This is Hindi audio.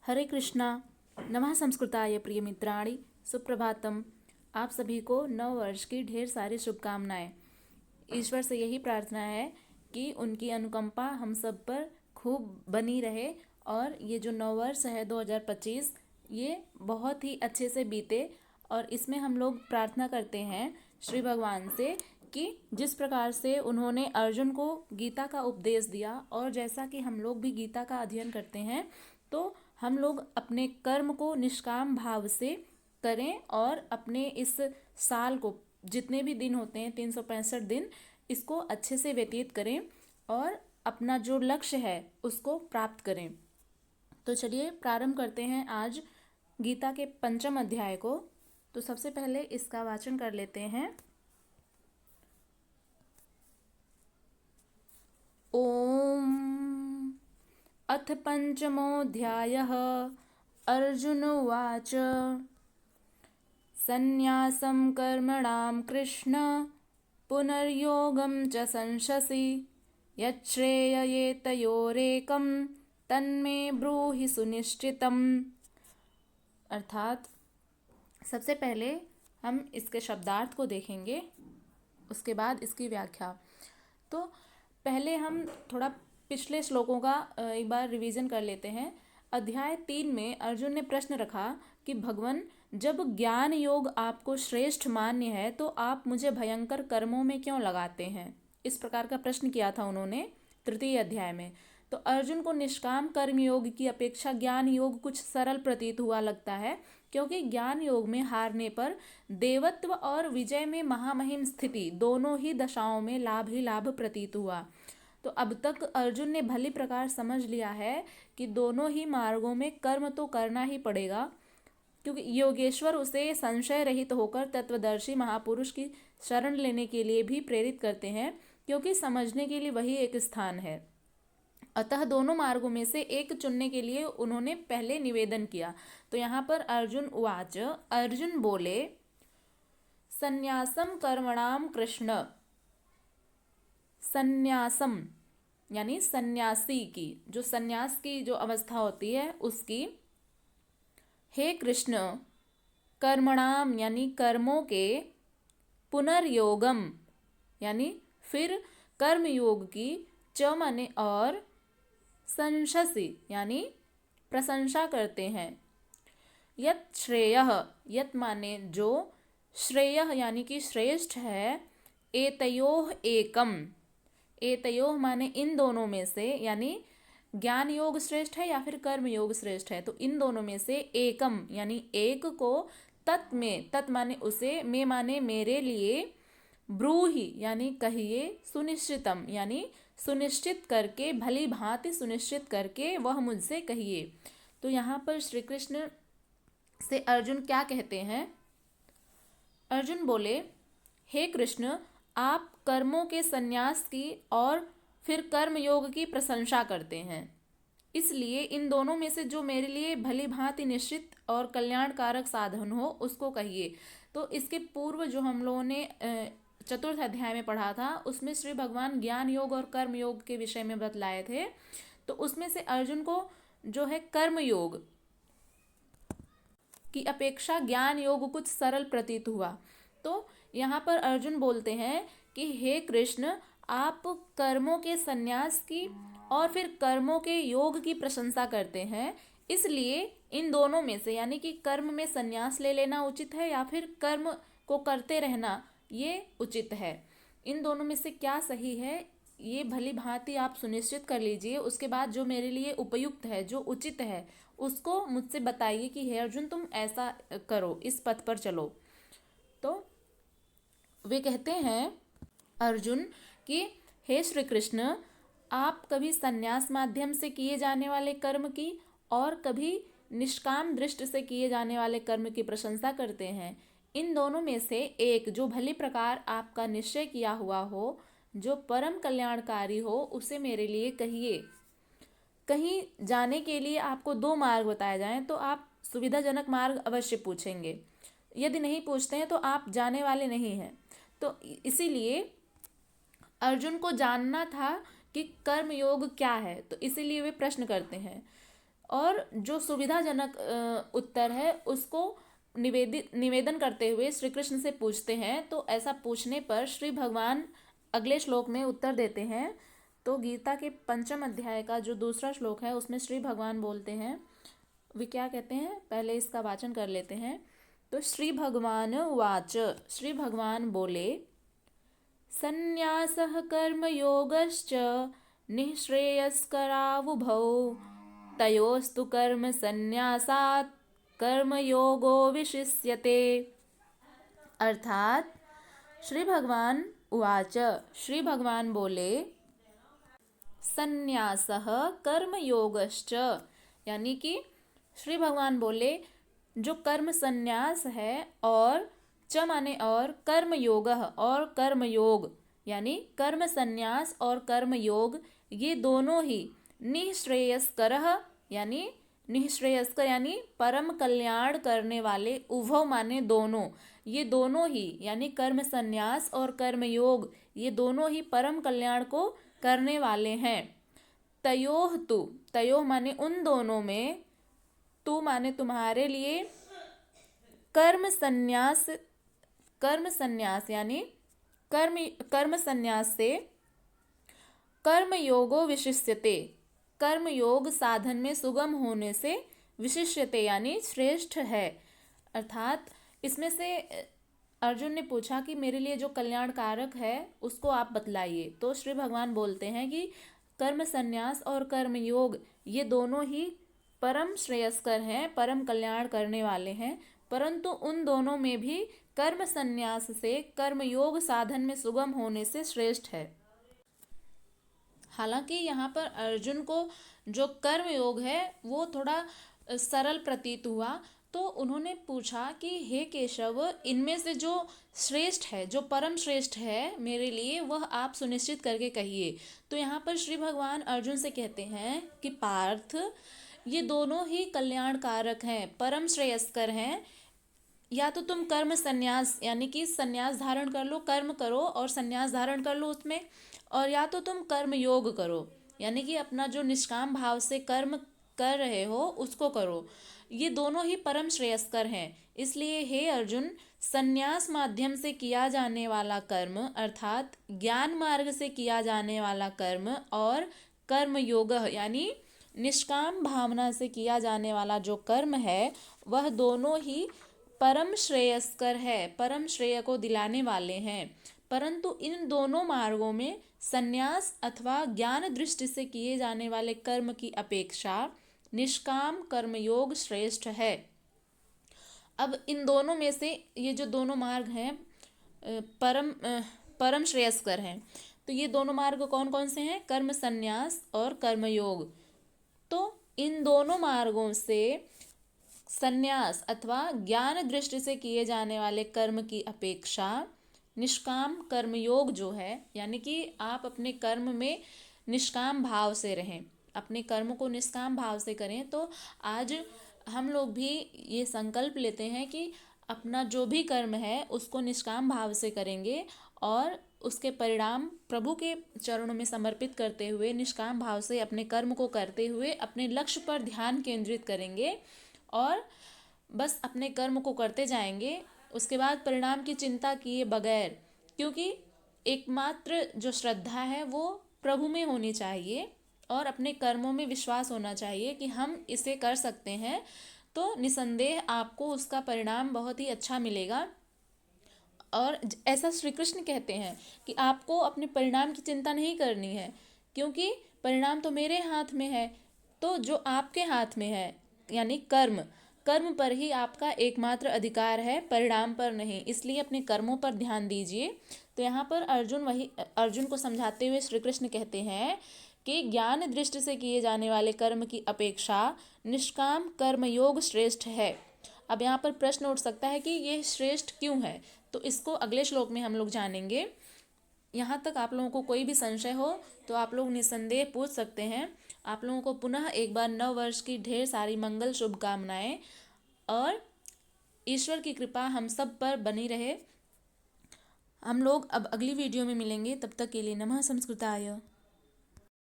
हरे कृष्णा। नमः संस्कृताय प्रिय मित्राणि, सुप्रभातम। आप सभी को नव वर्ष की ढेर सारी शुभकामनाएं। ईश्वर से यही प्रार्थना है कि उनकी अनुकंपा हम सब पर खूब बनी रहे और ये जो नव वर्ष है 2025 ये बहुत ही अच्छे से बीते। और इसमें हम लोग प्रार्थना करते हैं श्री भगवान से कि जिस प्रकार से उन्होंने अर्जुन को गीता का उपदेश दिया और जैसा कि हम लोग भी गीता का अध्ययन करते हैं तो हम लोग अपने कर्म को निष्काम भाव से करें और अपने इस साल को, जितने भी दिन होते हैं 365 दिन, इसको अच्छे से व्यतीत करें और अपना जो लक्ष्य है उसको प्राप्त करें। तो चलिए प्रारंभ करते हैं आज गीता के 5वें अध्याय को। तो सबसे पहले इसका वाचन कर लेते हैं। ओम। अथ पंचमोऽध्यायः। अर्जुन उवाच। सन्न्यासं कर्मणां कृष्ण पुनर्योगं च संशसि यच्छ्रेययेतयोरेकं तन्मे ब्रूहि सुनिश्चितम्। अर्थात सबसे पहले हम इसके शब्दार्थ को देखेंगे, उसके बाद इसकी व्याख्या। तो पहले हम थोड़ा पिछले श्लोकों का एक बार रिवीजन कर लेते हैं। अध्याय 3 में अर्जुन ने प्रश्न रखा कि भगवान, जब ज्ञान योग आपको श्रेष्ठ मान्य है तो आप मुझे भयंकर कर्मों में क्यों लगाते हैं। इस प्रकार का प्रश्न किया था उन्होंने तृतीय अध्याय में। तो अर्जुन को निष्काम कर्म योग की अपेक्षा ज्ञान योग कुछ सरल प्रतीत हुआ लगता है, क्योंकि ज्ञान योग में हारने पर देवत्व और विजय में महामहिम स्थिति दोनों ही दशाओं में लाभ ही लाभ प्रतीत हुआ। तो अब तक अर्जुन ने भली प्रकार समझ लिया है कि दोनों ही मार्गों में कर्म तो करना ही पड़ेगा, क्योंकि योगेश्वर उसे संशय रहित होकर तत्वदर्शी महापुरुष की शरण लेने के लिए भी प्रेरित करते हैं, क्योंकि समझने के लिए वही एक स्थान है। अतः दोनों मार्गों में से एक चुनने के लिए उन्होंने पहले निवेदन किया। तो यहाँ पर अर्जुन उवाच, अर्जुन बोले, सन्यासम कर्मणाम कृष्ण। सन्यासम यानी सन्यासी की, जो सन्यास की जो अवस्था होती है उसकी, हे कृष्ण, कर्मणाम यानी कर्मों के, पुनर्योगम यानी फिर कर्म योग की, च माने और, संशसि यानी प्रशंसा करते हैं। यत श्रेयः, यत माने जो, श्रेयः यानी कि श्रेष्ठ है, एतयोः एकम, एतयोः माने इन दोनों में से, यानी ज्ञान योग श्रेष्ठ है या फिर कर्म योग श्रेष्ठ है, तो इन दोनों में से एकम यानी एक को, तत् में, तत् माने उसे, में माने मेरे लिए, ब्रूहि यानी कहिए, सुनिश्चितम यानी सुनिश्चित करके, भली भांति सुनिश्चित करके वह मुझसे कहिए। तो यहाँ पर श्री कृष्ण से अर्जुन क्या कहते हैं। अर्जुन बोले, हे कृष्ण, आप कर्मों के संन्यास की और फिर कर्म योग की प्रशंसा करते हैं, इसलिए इन दोनों में से जो मेरे लिए भली भांति निश्चित और कल्याणकारक साधन हो उसको कहिए। तो इसके पूर्व जो हम लोगों ने चतुर्थ अध्याय में पढ़ा था उसमें श्री भगवान ज्ञान योग और कर्म योग के विषय में बतलाए थे। तो उसमें से अर्जुन को जो है कर्म योग की अपेक्षा ज्ञान योग कुछ सरल प्रतीत हुआ। तो यहाँ पर अर्जुन बोलते हैं कि हे कृष्ण, आप कर्मों के संन्यास की और फिर कर्मों के योग की प्रशंसा करते हैं, इसलिए इन दोनों में से यानी कि कर्म में संन्यास ले लेना उचित है या फिर कर्म को करते रहना ये उचित है। इन दोनों में से क्या सही है ये भली भांति आप सुनिश्चित कर लीजिए। उसके बाद जो मेरे लिए उपयुक्त है, जो उचित है, उसको मुझसे बताइए कि हे अर्जुन, तुम ऐसा करो, इस पथ पर चलो। तो वे कहते हैं अर्जुन कि हे श्री कृष्ण, आप कभी संन्यास माध्यम से किए जाने वाले कर्म की और कभी निष्काम दृष्टि से किए जाने वाले कर्म की प्रशंसा करते हैं। इन दोनों में से एक जो भली प्रकार आपका निश्चय किया हुआ हो, जो परम कल्याणकारी हो, उसे मेरे लिए कहिए। कहीं जाने के लिए आपको 2 मार्ग बताए जाएं तो आप सुविधाजनक मार्ग अवश्य पूछेंगे, यदि नहीं पूछते हैं तो आप जाने वाले नहीं हैं। तो इसीलिए अर्जुन को जानना था कि कर्म योग क्या है, तो इसीलिए वे प्रश्न करते हैं। और जो सुविधाजनक उत्तर है उसको निवेदन करते हुए श्री कृष्ण से पूछते हैं। तो ऐसा पूछने पर श्री भगवान अगले श्लोक में उत्तर देते हैं। तो गीता के 5वें अध्याय का जो दूसरा श्लोक है उसमें श्री भगवान बोलते हैं, वे क्या कहते हैं, पहले इसका वाचन कर लेते हैं। तो श्री भगवान उवाच, श्री भगवान बोले, संन्यासः कर्मयोगश्च निःश्रेयस्करावुभौ तयोस्तु कर्म संन्यासात् कर्मयोगो विशिष्यते। अर्थात श्री भगवान उवाच, श्री भगवान बोले, संन्यासः कर्मयोगश्च, यानी कि श्री भगवान बोले जो कर्म संन्यास है और च माने और कर्मयोग और कर्मयोग, यानी कर्म संन्यास और कर्मयोग ये दोनों ही निःश्रेयस्करः यानी निःश्रेयस्कर यानी परम कल्याण करने वाले, उभव माने दोनों, ये दोनों ही यानी कर्म संन्यास और कर्मयोग ये दोनों ही परम कल्याण को करने वाले हैं। तयोः तु, तयोः माने उन दोनों में, तु माने तुम्हारे लिए, कर्म संन्यास, कर्म संन्यास यानी कर्म संन्यास से कर्मयोगो विशिष्यते, कर्मयोग साधन में सुगम होने से विशिष्यते यानी श्रेष्ठ है। अर्थात इसमें से अर्जुन ने पूछा कि मेरे लिए जो कल्याण कारक है उसको आप बतलाइए। तो श्री भगवान बोलते हैं कि कर्म संन्यास और कर्मयोग ये दोनों ही परम श्रेयस्कर हैं, परम कल्याण करने वाले हैं, परंतु उन दोनों में भी कर्म संन्यास से कर्मयोग साधन में सुगम होने से श्रेष्ठ है। हालांकि यहाँ पर अर्जुन को जो कर्म योग है वो थोड़ा सरल प्रतीत हुआ, तो उन्होंने पूछा कि हे केशव, इनमें से जो श्रेष्ठ है, जो परम श्रेष्ठ है मेरे लिए, वह आप सुनिश्चित करके कहिए। तो यहाँ पर श्री भगवान अर्जुन से कहते हैं कि पार्थ, ये दोनों ही कल्याण कारक हैं, परम श्रेयस्कर हैं। या तो तुम कर्म संन्यास यानी कि संन्यास धारण कर लो, कर्म करो और संन्यास धारण कर लो उसमें, और या तो तुम कर्म योग करो यानी कि अपना जो निष्काम भाव से कर्म कर रहे हो उसको करो। ये दोनों ही परम श्रेयस्कर हैं। इसलिए हे अर्जुन, संन्यास माध्यम से किया जाने वाला कर्म अर्थात ज्ञान मार्ग से किया जाने वाला कर्म और कर्म योग यानी निष्काम भावना से किया जाने वाला जो कर्म है वह दोनों ही परम श्रेयस्कर है, परम श्रेय को दिलाने वाले हैं। परंतु इन दोनों मार्गों में संन्यास अथवा ज्ञान दृष्टि से किए जाने वाले कर्म की अपेक्षा निष्काम कर्मयोग श्रेष्ठ है। अब इन दोनों में से ये जो दोनों मार्ग हैं परम श्रेयस्कर हैं। तो ये दोनों मार्ग कौन कौन से हैं? कर्म संन्यास और कर्मयोग। तो इन दोनों मार्गों से संन्यास अथवा ज्ञान दृष्टि से किए जाने वाले कर्म की अपेक्षा निष्काम कर्मयोग जो है, यानी कि आप अपने कर्म में निष्काम भाव से रहें, अपने कर्म को निष्काम भाव से करें। तो आज हम लोग भी ये संकल्प लेते हैं कि अपना जो भी कर्म है उसको निष्काम भाव से करेंगे और उसके परिणाम प्रभु के चरणों में समर्पित करते हुए निष्काम भाव से अपने कर्म को करते हुए अपने लक्ष्य पर ध्यान केंद्रित करेंगे और बस अपने कर्म को करते जाएंगे। उसके बाद परिणाम की चिंता किए बगैर, क्योंकि एकमात्र जो श्रद्धा है वो प्रभु में होनी चाहिए और अपने कर्मों में विश्वास होना चाहिए कि हम इसे कर सकते हैं, तो निसंदेह आपको उसका परिणाम बहुत ही अच्छा मिलेगा। और ऐसा श्री कृष्ण कहते हैं कि आपको अपने परिणाम की चिंता नहीं करनी है, क्योंकि परिणाम तो मेरे हाथ में है। तो जो आपके हाथ में है यानी कर्म, कर्म पर ही आपका एकमात्र अधिकार है, परिणाम पर नहीं। इसलिए अपने कर्मों पर ध्यान दीजिए। तो यहाँ पर अर्जुन को समझाते हुए श्री कृष्ण कहते हैं कि ज्ञान दृष्टि से किए जाने वाले कर्म की अपेक्षा निष्काम कर्मयोग श्रेष्ठ है। अब यहाँ पर प्रश्न उठ सकता है कि ये श्रेष्ठ क्यों है, तो इसको अगले श्लोक में हम लोग जानेंगे। यहाँ तक आप लोगों को कोई भी संशय हो तो आप लोग निसंदेह पूछ सकते हैं। आप लोगों को पुनः एक बार नव वर्ष की ढेर सारी मंगल शुभकामनाएं और ईश्वर की कृपा हम सब पर बनी रहे। हम लोग अब अगली वीडियो में मिलेंगे, तब तक के लिए नमः संस्कृताय।